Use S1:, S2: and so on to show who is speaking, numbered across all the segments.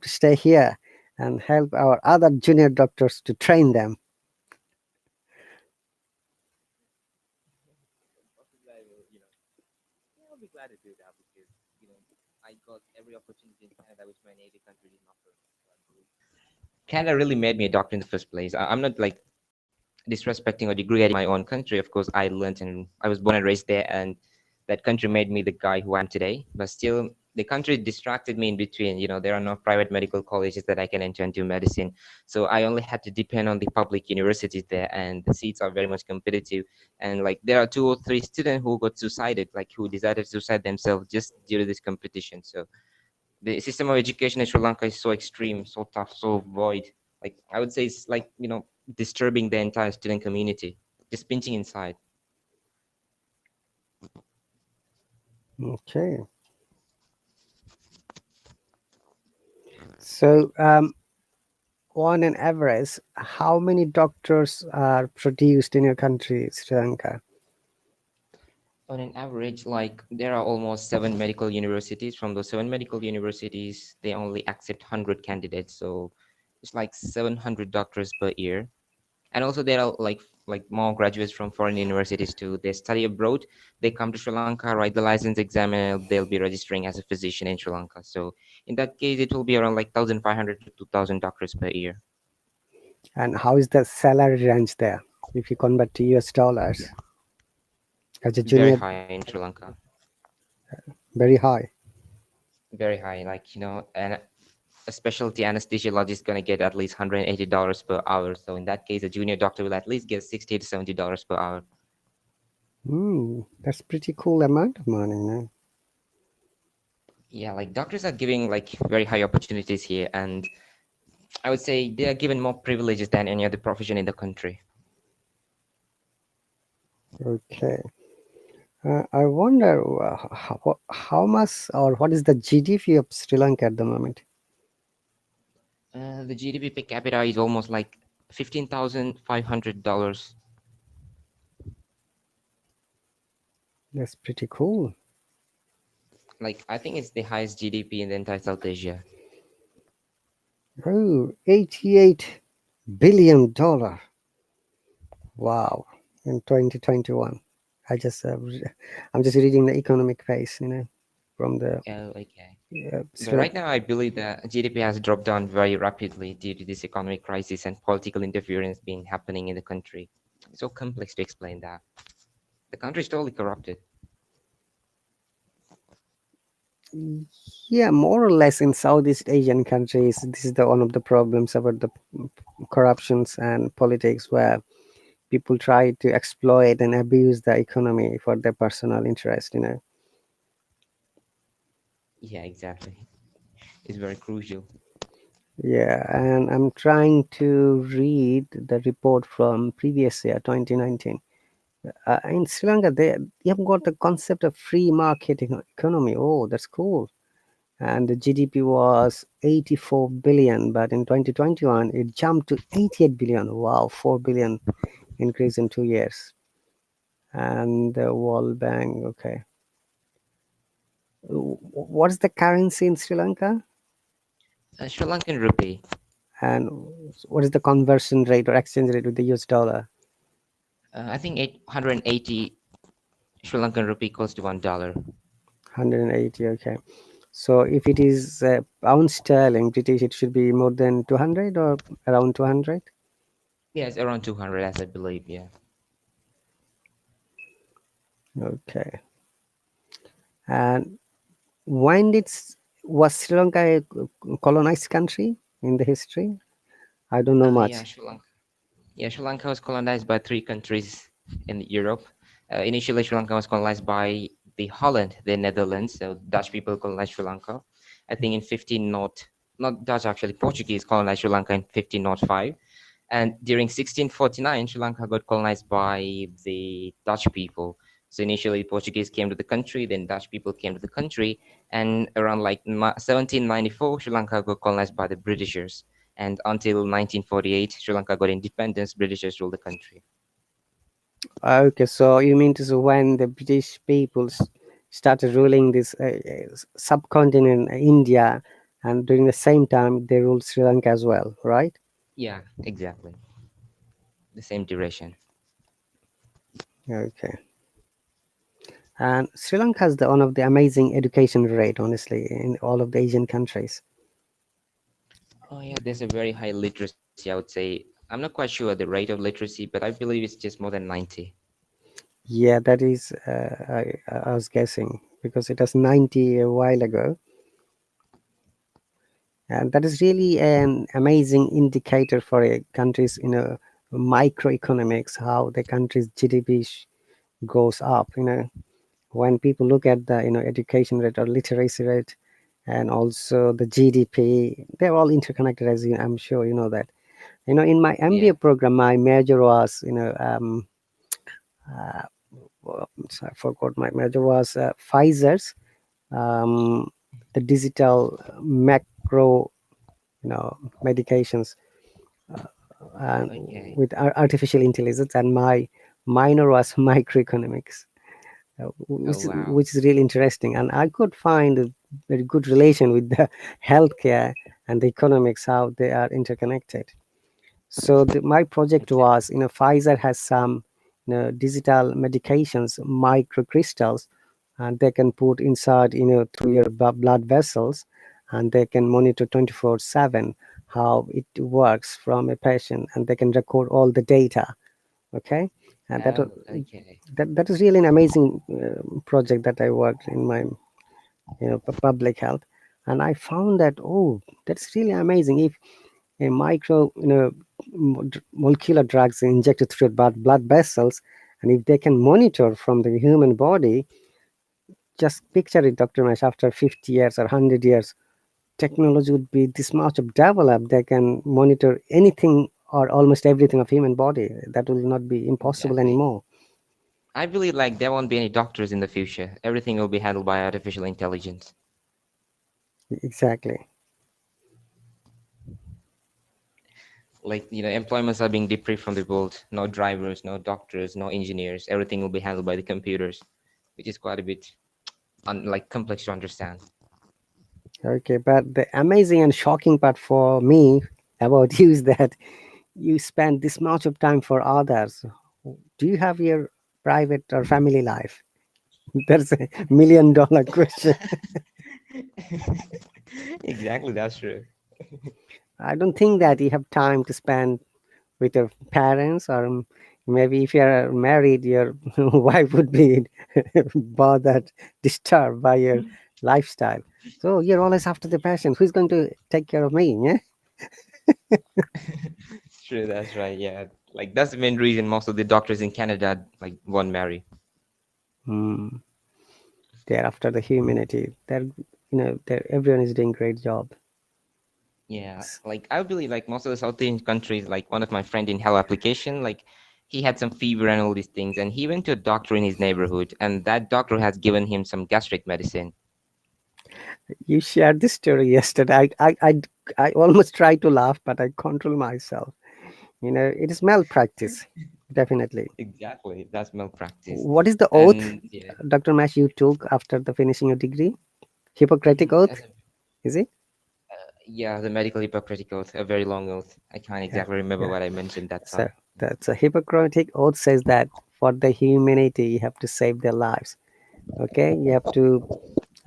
S1: to stay here and help our other junior doctors to train them.
S2: Possibly I will, yeah, I'll be glad to do that because, I got every opportunity in Canada which my native country didn't offer. So I believe Canada really made me a doctor in the first place. I'm not like disrespecting or degrading my own country. Of course, I learned and I was born and raised there, and that country made me the guy who I am today. But still, the country distracted me in between. There are no private medical colleges that I can enter and do medicine, so I only had to depend on the public universities there, and the seats are very much competitive. And like there are 2 or 3 students who got suicided, like who decided to suicide themselves just due to this competition. So the system of education in Sri Lanka is so extreme, so tough, so void. Like I would say, it's like disturbing the entire student community, just pinching inside.
S1: Okay. So, on an average, how many doctors are produced in your country, Sri Lanka?
S2: On an average, like there are almost 7 medical universities. From those 7 medical universities, they only accept 100 candidates, so it's like 700 doctors per year. And also there are like more graduates from foreign universities too. They study abroad, they come to Sri Lanka, write the license exam, and they'll be registering as a physician in Sri Lanka. So in that case, it will be around like 1,500 to 2,000 doctors per year.
S1: And how is the salary range there if you convert to US dollars? As a
S2: Very
S1: junior,
S2: high in Sri Lanka.
S1: very high.
S2: Very high. Like, and a specialty anesthesiologist is going to get at least $180 per hour. So in that case, a junior doctor will at least get $60 to $70 per hour.
S1: That's pretty cool amount of money, no?
S2: Yeah, like doctors are giving like very high opportunities here, and I would say they are given more privileges than any other profession in the country.
S1: Okay. I wonder how much or what is the GDP of Sri Lanka at the moment?
S2: The GDP per capita is almost like $15,500.
S1: That's pretty cool.
S2: Like I think it's the highest GDP in the entire South Asia.
S1: Oh, $88 billion. Wow. In 2021. I'm just reading the economic phase, from the
S2: Oh, okay. But
S1: Sri
S2: right
S1: Lanka.
S2: now, I believe that GDP has dropped down very rapidly due to this economic crisis and political interference being happening in the country. It's so complex to explain that. The country is totally corrupted.
S1: Yeah, more or less in Southeast Asian countries, this is the one of the problems about the corruptions and politics where people try to exploit and abuse the economy for their personal interest.
S2: Yeah, exactly. It's very crucial.
S1: Yeah, and I'm trying to read the report from previous year, 2019. In Sri Lanka, they have got the concept of free market economy. Oh, that's cool. And the GDP was 84 billion, but in 2021 it jumped to 88 billion. Wow, 4 billion increase in 2 years. And the World Bank, okay. What is the currency in Sri Lanka?
S2: Sri Lankan rupee.
S1: And what is the conversion rate or exchange rate with the US dollar?
S2: I think 880 Sri Lankan rupee equals to $1.
S1: 180, okay. So if it is pound sterling British, it should be more than 200 or around 200.
S2: Yes, around 200, as I believe. Yeah.
S1: Okay. And when was Sri Lanka a colonized country in the history? I don't know
S2: Yeah,
S1: much.
S2: Sri Lanka. Yeah, Sri Lanka was colonized by 3 countries in Europe. Initially, Sri Lanka was colonized by the Holland, the Netherlands. So Dutch people colonized Sri Lanka. I think in 15 not Dutch actually, Portuguese colonized Sri Lanka in 1505. And during 1649, Sri Lanka got colonized by the Dutch people. So initially, Portuguese came to the country, then Dutch people came to the country, and around like 1794, Sri Lanka got colonized by the Britishers. And until 1948, Sri Lanka got independence, Britishers ruled the country.
S1: Okay, so you mean to say when the British people started ruling this subcontinent, India, and during the same time they ruled Sri Lanka as well, right?
S2: Yeah, exactly. The same duration.
S1: Okay. And Sri Lanka has one of the amazing education rate, honestly, in all of the Asian countries.
S2: Oh yeah, there's a very high literacy, I would say. I'm not quite sure the rate of literacy, but I believe it's just more than 90.
S1: Yeah, that is, I was guessing because it was 90 a while ago. And that is really an amazing indicator for a country's, microeconomics, how the country's GDP goes up. When people look at the, education rate or literacy rate, and also the GDP, they're all interconnected, as I'm sure you know that. In my
S2: Yeah.
S1: MBA program, my major was, I forgot my major was Pfizer's, um, the digital macro, medications, and
S2: Okay.
S1: with artificial intelligence, and my minor was microeconomics,
S2: Oh wow.
S1: which is really interesting, and I could find a very good relation with the healthcare and the economics, how they are interconnected. So my project was,
S2: Exactly.
S1: Pfizer has some, digital medications, microcrystals, and they can put inside, through your blood vessels, and they can monitor 24/7 how it works from a patient, and they can record all the data. Okay, and
S2: Oh, okay.
S1: that is really an amazing project that I worked in my, public health, and I found that, oh, that's really amazing. If a micro, molecular drugs injected through blood vessels, and if they can monitor from the human body, just picture it, Dr. Mesh, after 50 years or 100 years, technology would be this much of developed. They can monitor anything or almost everything of human body. That will not be impossible
S2: Exactly.
S1: anymore.
S2: I believe like there won't be any doctors in the future. Everything will be handled by artificial intelligence.
S1: Exactly.
S2: Like, employments are being deprived from the world. No drivers, no doctors, no engineers. Everything will be handled by the computers, which is quite a bit like complex to understand.
S1: Okay, but the amazing and shocking part for me about you is that you spend this much of time for others. Do you have your private or family life? That's a $1 million question.
S2: Exactly, that's true.
S1: I don't think that you have time to spend with your parents, or maybe if you're married, your wife would be bothered, disturbed by your lifestyle. So you're always after the passion. Who's going to take care of me? Yeah.
S2: True, that's right. Yeah, like that's the main reason most of the doctors in Canada like won't marry.
S1: Mm, they're after the humanity. Everyone is doing great job.
S2: Yeah, like I believe like most of the South Asian countries, like one of my friend in Hello application, like he had some fever and all these things, and he went to a doctor in his neighborhood, and that doctor has given him some gastric medicine.
S1: You shared this story yesterday. I almost tried to laugh, but I control myself. It is malpractice, definitely.
S2: Exactly, that's malpractice.
S1: What is the oath,
S2: And yeah,
S1: Dr. Mash, you took after the finishing your degree? Hippocratic
S2: as
S1: Oath,
S2: a,
S1: is it?
S2: yeah, the medical Hippocratic Oath, a very long oath. I can't
S1: Yeah,
S2: exactly remember
S1: yeah.
S2: what I mentioned that
S1: So
S2: time.
S1: that's a Hippocratic Oath says that for the humanity, you have to save their lives. Okay, you have to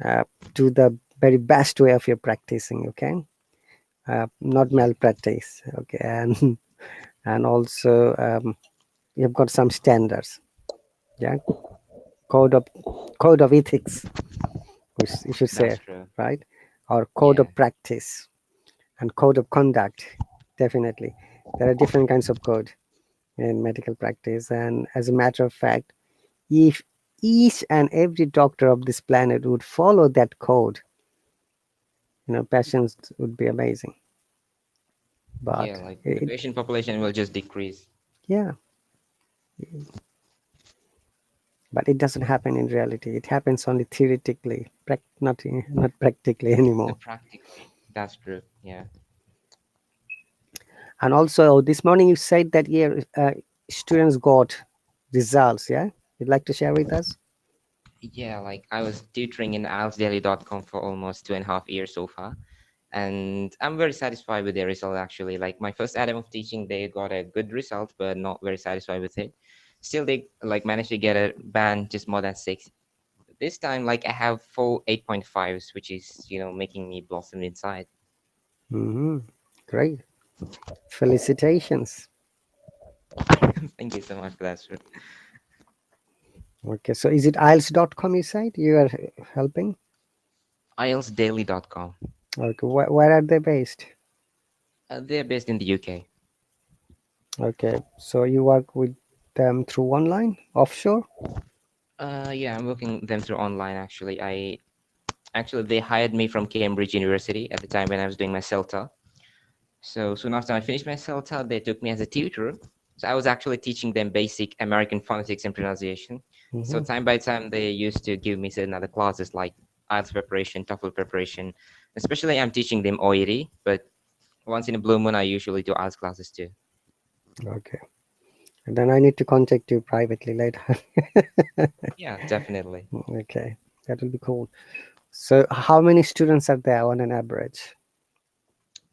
S1: uh, do the very best way of your practicing. Okay, not
S2: Yeah,
S1: malpractice. Okay, and and also you've got some standards. Yeah, code of code of ethics, which you should
S2: that's
S1: say,
S2: true.
S1: right? Or code
S2: Yeah,
S1: of practice and code of conduct. Definitely, there are different kinds of code in medical practice, and as a matter of fact, if each and every doctor of this planet would follow that code, patients would be amazing.
S2: yeah,
S1: But
S2: like the
S1: it,
S2: patient population will just decrease.
S1: yeah, but it doesn't happen in reality. It happens only theoretically, not practically anymore.
S2: Practically, that's true. Yeah.
S1: And also, this morning you said that, yeah, students got results. Yeah, you'd like to share with us?
S2: Yeah, like I was tutoring in ieltsdailycom for almost 2.5 years so far. and I'm very satisfied with their result actually. Like my first attempt of teaching, they got a good result, but not very satisfied with it. Still, they like managed to get a band just more than six. This time, like I have full 8.5s, which is making me blossom inside.
S1: Hmm. Great. Felicitations.
S2: Thank you so much for that, sir.
S1: Okay, so is it ielts.com you said you are helping?
S2: ieltsdailycom.
S1: Okay, where are they based?
S2: They're based in the UK.
S1: Okay, so you work with them through online, offshore?
S2: Yeah, I'm working them through online actually. I actually they hired me from Cambridge University at the time when I was doing my CELTA. So soon after I finished my CELTA, they took me as a tutor. So I was actually teaching them basic American phonetics and pronunciation. So
S1: Hmm.
S2: time by time, they used to give me certain other classes like IELTS preparation, TOEFL preparation. Especially, I'm teaching them OET, but once in a blue moon, I usually do IELTS classes too.
S1: Okay, and then I need to contact you privately later.
S2: Yeah, definitely.
S1: Okay, that will be cool. So, how many students are there on an average?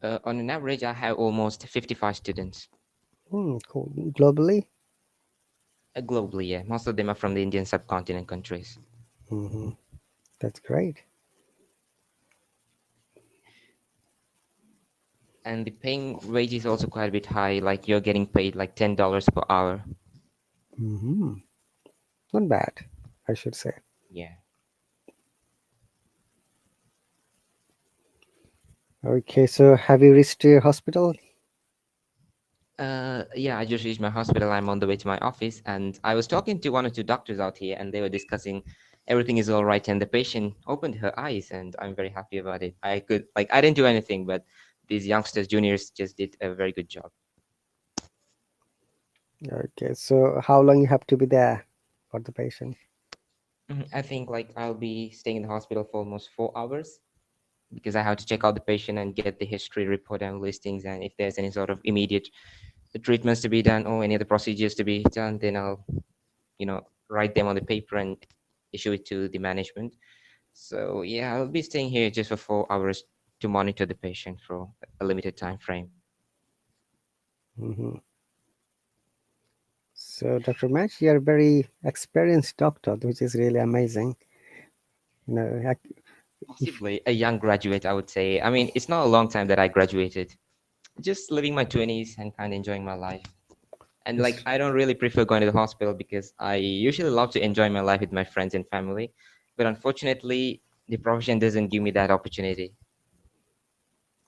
S2: On an average, I have almost 55 students
S1: Cool. Globally?
S2: globally. Yeah, most of them are from the Indian subcontinent countries.
S1: Hmm. That's great.
S2: And the paying wage is also quite a bit high. Like you're getting paid like $10 per hour.
S1: Hmm. Not bad, I should say.
S2: Yeah.
S1: Okay, so have you reached your hospital?
S2: Yeah, I just reached my hospital. I'm on the way to my office, and I was talking to one or two doctors out here, and they were discussing everything is all right. And the patient opened her eyes, and I'm very happy about it. I didn't do anything, but these youngsters, juniors, just did a very good job.
S1: Okay, so how long you have to be there for the patient?
S2: I think like I'll be staying in the hospital for almost 4 hours because I have to check out the patient and get the history report and listings, and if there's any sort of immediate treatments to be done or any other procedures to be done, then I'll write them on the paper and issue it to the management. So yeah, I'll be staying here just for 4 hours to monitor the patient for a limited time frame.
S1: Hmm. So, Dr. Mash, you're a very experienced doctor, which is really amazing. You know, if
S2: Possibly a young graduate, I would say. I mean, it's not a long time that I graduated. Just living my 20s and kind of enjoying my life. And like,
S1: it's,
S2: I don't really prefer going to the hospital because I usually love to enjoy my life with my friends and family. But unfortunately, the profession doesn't give me that opportunity.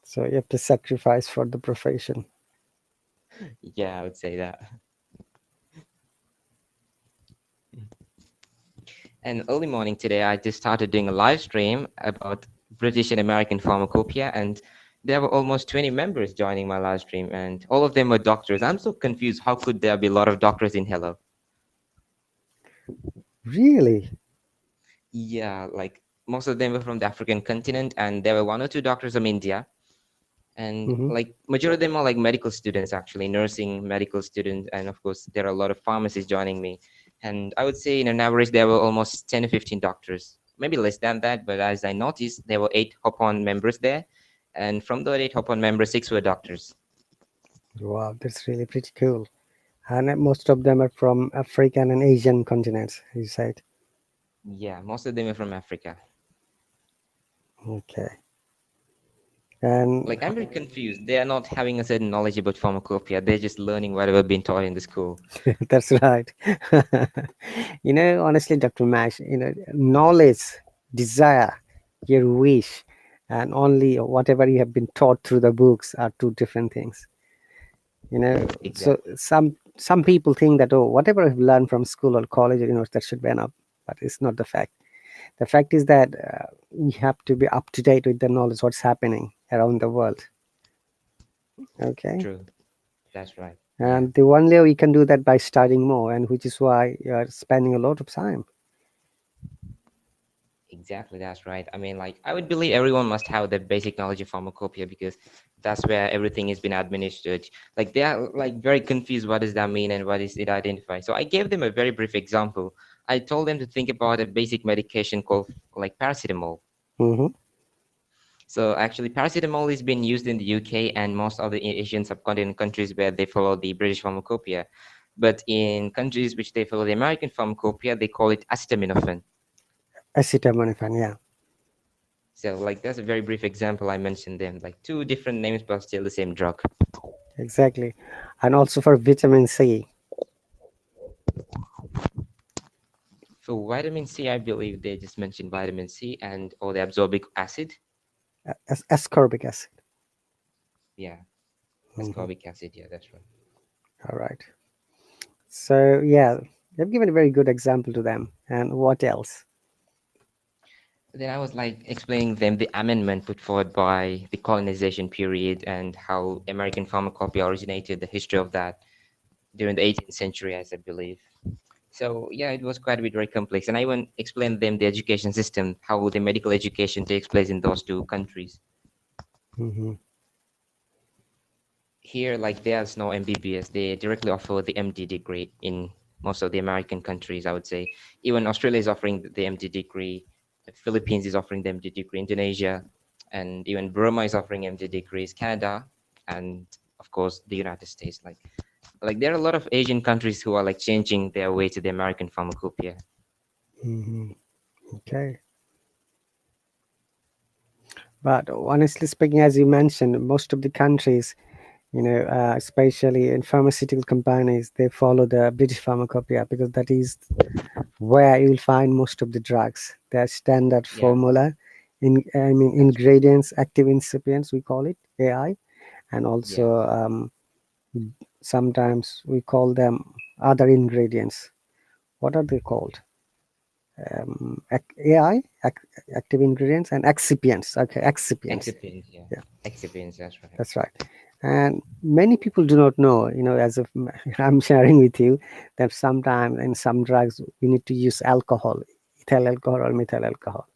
S1: so you have to sacrifice for the profession.
S2: Yeah, I would say that. And early morning today, I just started doing a live stream about British and American pharmacopoeia, and there were almost 20 members joining my live stream, and all of them were doctors. I'm so confused. How could there be a lot of doctors in Hello?
S1: Really?
S2: Yeah, like most of them were from the African continent, and there were one or two doctors from India, and
S1: Hmm.
S2: like majority of them are like medical students, actually nursing medical students, and of course there are a lot of pharmacists joining me, and I would say in an average there were almost 10 to 15 doctors, maybe less than that, but as I noticed there were 8 hop-on members there, and from the 8 hop-on members 6 were doctors.
S1: Wow, that's really pretty cool. And most of them are from African and Asian continents, you said.
S2: Yeah, most of them are from Africa.
S1: Okay. And
S2: Like I'm very confused, they are not having a certain knowledge about pharmacopoeia, they're just learning whatever been taught in the school.
S1: that's right. Honestly, Dr. Mash, knowledge, desire, your wish, and only whatever you have been taught through the books are two different things. So
S2: Exactly.
S1: some people think that, oh, whatever I've learned from school or college, that should be enough, but it's not the fact. The fact is that we have to be up to date with the knowledge what's happening around the world. Okay.
S2: True. That's right. Yeah.
S1: And the only way we can do that by studying more, and which is why you are spending a lot of time.
S2: Exactly, that's right. I mean, like, I would believe everyone must have the basic knowledge of pharmacopoeia because that's where everything has been administered. Like, they are like very confused. What does that mean and what is it identify? So I gave them a very brief example. I told them to think about a basic medication called like paracetamol.
S1: Hmm.
S2: So actually, paracetamol is being used in the UK and most of the Asian subcontinent countries where they follow the British pharmacopoeia. But in countries which they follow the American pharmacopoeia, they call it acetaminophen.
S1: Acetaminophen, yeah,
S2: So like that's a very brief example. I mentioned them like two different names, but still the same drug.
S1: exactly. And also for vitamin C,
S2: For vitamin C, I believe they just mentioned vitamin C and or the absorbic acid.
S1: ascorbic acid.
S2: Yeah,
S1: Hmm.
S2: ascorbic acid. Yeah, that's right.
S1: All right. So yeah, they've given a very good example to them. And what else?
S2: Then I was like explaining them the amendment put forward by the colonization period and how American pharmacopoeia originated, the history of that during the 18th century, as I believe. So yeah, it was quite a bit very complex, and I even explained them the education system, how the medical education takes place in those two countries.
S1: Hmm.
S2: Here, like there's no MBBS; they directly offer the MD degree in most of the American countries. I would say even Australia is offering the MD degree, the Philippines is offering the MD degree, Indonesia, and even Burma is offering MD degrees, Canada, and of course the United States. Like there are a lot of Asian countries who are like changing their way to the American pharmacopoeia.
S1: Hmm. Okay. But honestly speaking, as you mentioned, most of the countries, especially in pharmaceutical companies, they follow the British pharmacopoeia because that is where you'll find most of the drugs. Their standard
S2: Yeah,
S1: formula,
S2: that's right.
S1: ingredients, active incipients, we call it AI, and
S2: Yeah,
S1: also sometimes we call them other ingredients. What are they called? AI, active ingredients, and excipients. Okay, excipients.
S2: excipients. Yeah,
S1: Yeah,
S2: excipients. That's right.
S1: that's right. And many people do not know, as if I'm sharing with you, that sometimes in some drugs we need to use alcohol, ethyl alcohol or methyl alcohol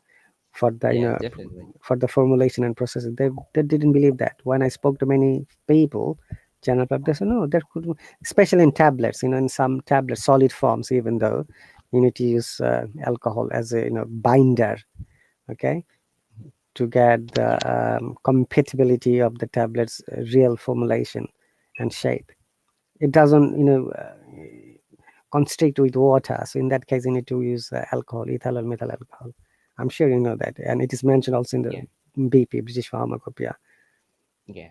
S1: for the
S2: Yeah, definitely.
S1: for the formulation and processing. They didn't believe that. When I spoke to many people, general public, they said no, there could, especially in tablets, in some tablets, solid forms, even though you need to use alcohol as a binder, okay, to get the
S2: Yeah,
S1: compatibility of the tablet's real formulation and shape. It doesn't constrict with water, so in that case you need to use alcohol, ethyl or methyl alcohol. I'm sure you know that, and it is mentioned also in the
S2: yeah,
S1: BP, British Pharmacopoeia.
S2: yeah.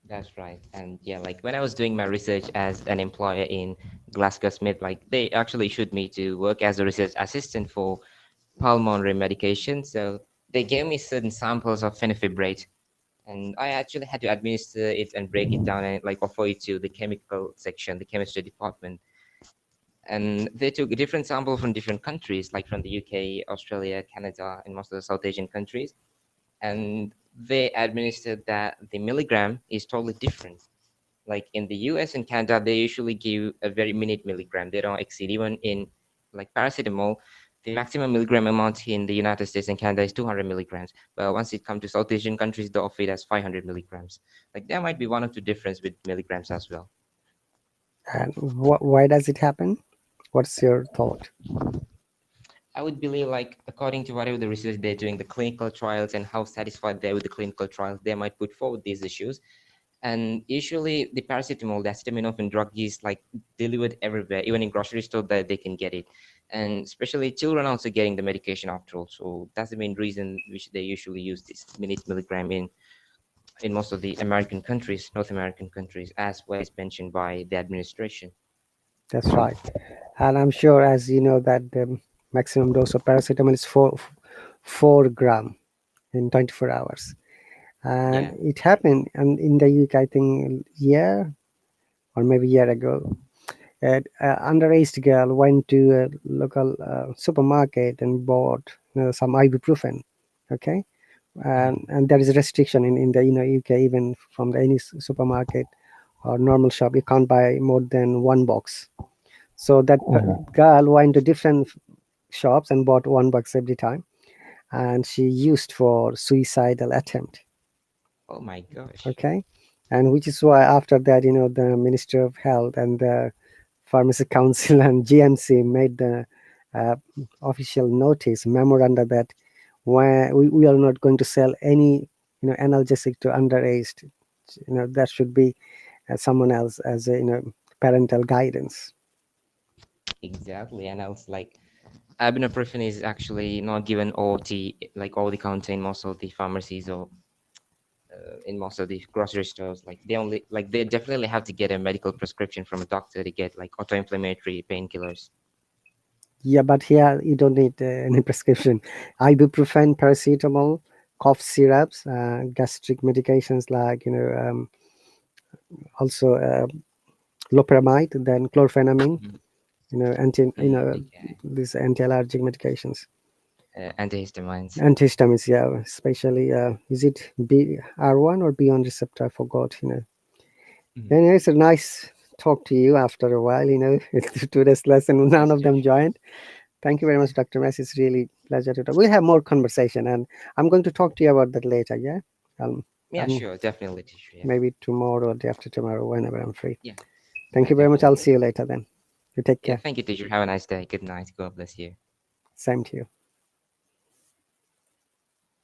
S2: That's right. And yeah, like when I was doing my research as an employer in Glasgow Smith, like they actually issued me to work as a research assistant for pulmonary medication. So they gave me certain samples of fenofibrate, and I actually had to administer it and break it down and like offer it to the chemical section, the chemistry department. And they took a different sample from different countries, like from the UK, Australia, Canada, and most of the South Asian countries. And they administered that the milligram is totally different. Like in the US and Canada, they usually give a very minute milligram. They don't exceed even in like paracetamol. The maximum milligram amount in the United States and Canada is 200 milligrams. But once it comes to South Asian countries, they offer it as 500 milligrams. Like there might be one or two difference with milligrams as well.
S1: And why does it happen? What's your thought?
S2: I would believe, like, according to whatever the research they're doing, the clinical trials and how satisfied they're with the clinical trials, they might put forward these issues. And usually, the paracetamol, the acetaminophen drug is like delivered everywhere, even in grocery store that they can get it. And especially children also getting the medication after all. So that's the main reason which they usually use this minute milligram in most of the American countries, North American countries, as what is mentioned by the administration.
S1: That's right. And I'm sure, as you know, that the maximum dose of paracetamol is 4 gram in 24 hours. And
S2: Yeah.
S1: it happened and in the UK, I think, year or maybe year ago. An underage girl went to a local supermarket and bought some ibuprofen. Okay,
S2: Mhm.
S1: and there is a restriction in the UK, even from the any supermarket or normal shop, you can't buy more than one box. So that girl went to different shops and bought one box every time, and she used for suicidal attempt.
S2: Oh my gosh.
S1: Okay, and which is why after that, the Minister of Health and the Pharmacy Council and GMC made the uh, official notice memoranda that where we are not going to sell any analgesic to underage. That should be someone else as a parental guidance.
S2: Exactly, and I was like, ibuprofen is actually not given all the counter in most of the pharmacies or in most of the grocery stores. Like they definitely have to get a medical prescription from a doctor to get like auto-inflammatory painkillers.
S1: Yeah, but here you don't need any prescription. Ibuprofen, paracetamol, cough syrups, gastric medications like also loperamide, then chlorphenamine,
S2: Mhm.
S1: anti
S2: Okay.
S1: these anti-allergic medications.
S2: Antihistamines.
S1: Antihistamines, yeah, especially is it BR1 or B1 receptor? I forgot.
S2: Mhm.
S1: Anyway, it's a nice talk to you after a while. Today's lesson, none
S2: Yes,
S1: of
S2: sure.
S1: them joined. Thank you very much, Dr. Mess. It's really pleasure to talk. We'll have more conversation, and I'm going to talk to you about that later. Yeah, um,
S2: Yeah,
S1: um
S2: sure, definitely, teacher. Yeah,
S1: maybe tomorrow or day after tomorrow, whenever I'm free.
S2: yeah,
S1: Thank you very much. I'll
S2: definitely.
S1: see you later then. You take
S2: Yeah,
S1: care.
S2: thank you, teacher. Have a nice day. Good night. God bless you.
S1: Same to you.